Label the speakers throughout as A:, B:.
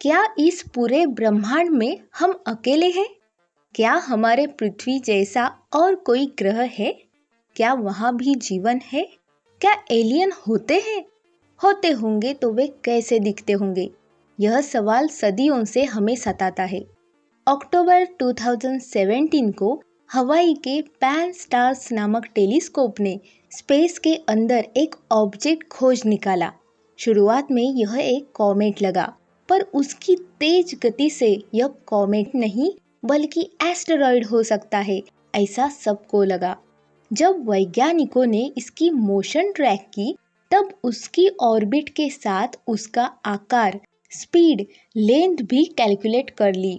A: क्या इस पूरे ब्रह्मांड में हम अकेले हैं? क्या हमारे पृथ्वी जैसा और कोई ग्रह है? क्या वहाँ भी जीवन है? क्या एलियन होते हैं? होते होंगे तो वे कैसे दिखते होंगे? यह सवाल सदियों से हमें सताता है। अक्टूबर 2017 को हवाई के पैन स्टार्स नामक टेलीस्कोप ने स्पेस के अंदर एक ऑब्जेक्ट खोज निकाला। शुरुआत में यह एक कॉमेट लगा, पर उसकी तेज गति से यह कॉमेट नहीं बल्कि एस्टेरॉयड हो सकता है, ऐसा सबको लगा। जब वैज्ञानिकों ने इसकी मोशन ट्रैक की, तब उसकी ऑर्बिट के साथ उसका आकार, स्पीड, लेंथ भी कैलकुलेट कर ली।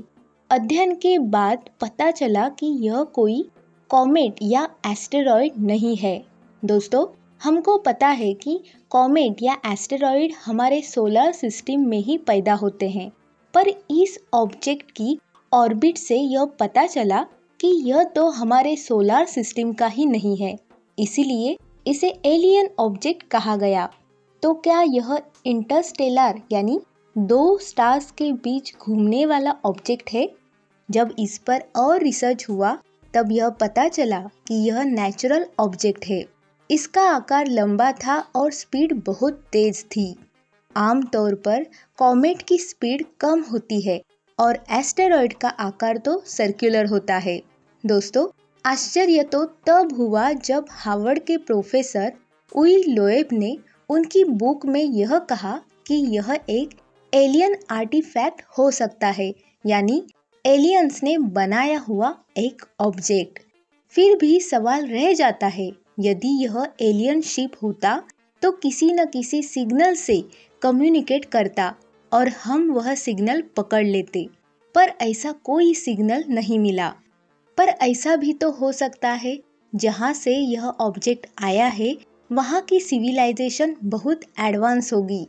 A: अध्ययन के बाद पता चला कि यह कोई कॉमेट या एस्टेरॉयड नहीं है। दोस्तों, हमको पता है कि कॉमेट या एस्टेरॉयड हमारे सोलर सिस्टम में ही पैदा होते हैं, पर इस ऑब्जेक्ट की ऑर्बिट से यह पता चला कि यह तो हमारे सोलर सिस्टम का ही नहीं है, इसीलिए इसे एलियन ऑब्जेक्ट कहा गया। तो क्या यह इंटरस्टेलर यानी दो स्टार्स के बीच घूमने वाला ऑब्जेक्ट है? जब इस पर और रिसर्च हुआ, तब यह पता चला कि यह नेचुरल ऑब्जेक्ट है। इसका आकार लंबा था और स्पीड बहुत तेज थी। आमतौर पर कॉमेट की स्पीड कम होती है और एस्टेरॉयड का आकार तो सर्कुलर होता है। दोस्तों, आश्चर्य तो तब हुआ जब हार्वर्ड के प्रोफेसर उई लोएब ने उनकी बुक में यह कहा कि यह एक एलियन आर्टिफैक्ट हो सकता है, यानी एलियंस ने बनाया हुआ एक ऑब्जेक्ट। फिर भी सवाल रह जाता है, यदि यह एलियन शिप होता तो किसी न किसी सिग्नल से कम्युनिकेट करता और हम वह सिग्नल पकड़ लेते, पर ऐसा कोई सिग्नल नहीं मिला। पर ऐसा भी तो हो सकता है, जहाँ से यह ऑब्जेक्ट आया है वहाँ की सिविलाइजेशन बहुत एडवांस होगी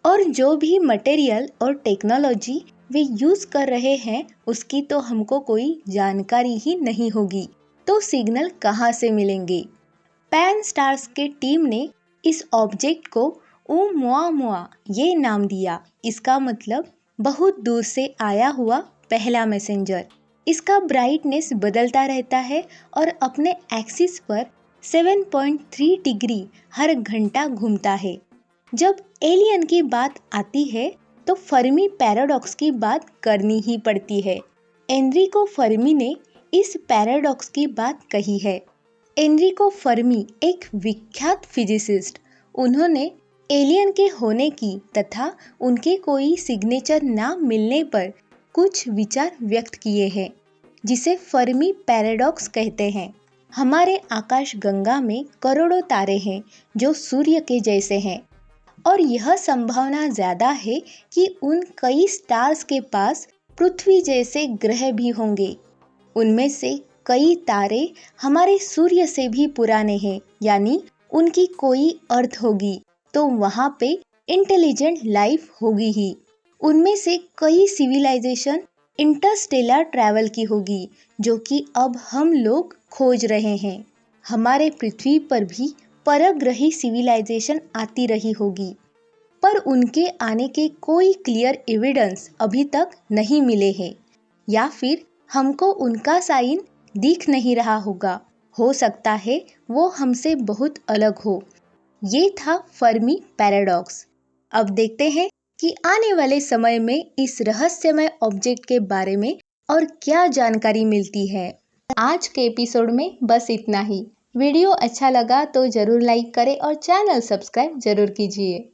A: और जो भी मटेरियल और टेक्नोलॉजी वे यूज़ कर रहे हैं उसकी तो हमको कोई जानकारी ही नहीं होगी। तो सिग्नल कहाँ से मिलेंगे? पैन स्टार्स के टीम ने इस ऑब्जेक्ट को ओumuamua ये नाम दिया। इसका मतलब बहुत दूर से आया हुआ पहला मैसेंजर। इसका ब्राइटनेस बदलता रहता है और अपने एक्सिस पर 7.3 डिग्री हर घंटा घूमता है। जब एलियन की बात आती है तो फर्मी पैराडॉक्स की बात करनी ही पड़ती है। एनरिको फर्मी ने इस पैराडॉक्स की बात कही है। एनरिको फर्मी एक विख्यात फिजिसिस्ट, उन्होंने एलियन के होने की तथा उनके कोई सिग्नेचर ना मिलने पर कुछ विचार व्यक्त किए हैं, जिसे फर्मी पैराडॉक्स कहते हैं। हमारे आकाश गंगा में करोड़ों तारे हैं जो सूर्य के जैसे हैं, और यह संभावना ज़्यादा है कि उन कई स्टार्स के पास पृथ्वी जैसे ग्रह भी होंगे। उनमें से कई तारे हमारे सूर्य से भी पुराने हैं, यानी उनकी कोई अर्थ होगी तो वहाँ पे इंटेलिजेंट लाइफ होगी ही। उनमें से कई सिविलाइजेशन इंटरस्टेलर ट्रैवल की होगी, जो कि अब हम लोग खोज रहे हैं। हमारे पृथ्वी पर भी परग्रही सिविलाइजेशन आती रही होगी, पर उनके आने के कोई क्लियर एविडेंस अभी तक नहीं मिले हैं, या फिर हमको उनका साइन दिख नहीं रहा होगा। हो सकता है वो हमसे बहुत अलग हो। ये था फर्मी पैराडॉक्स। अब देखते हैं कि आने वाले समय में इस रहस्यमय ऑब्जेक्ट के बारे में और क्या जानकारी मिलती है। आज के एपिसोड में बस इतना ही। वीडियो अच्छा लगा तो जरूर लाइक करें और चैनल सब्सक्राइब जरूर कीजिए।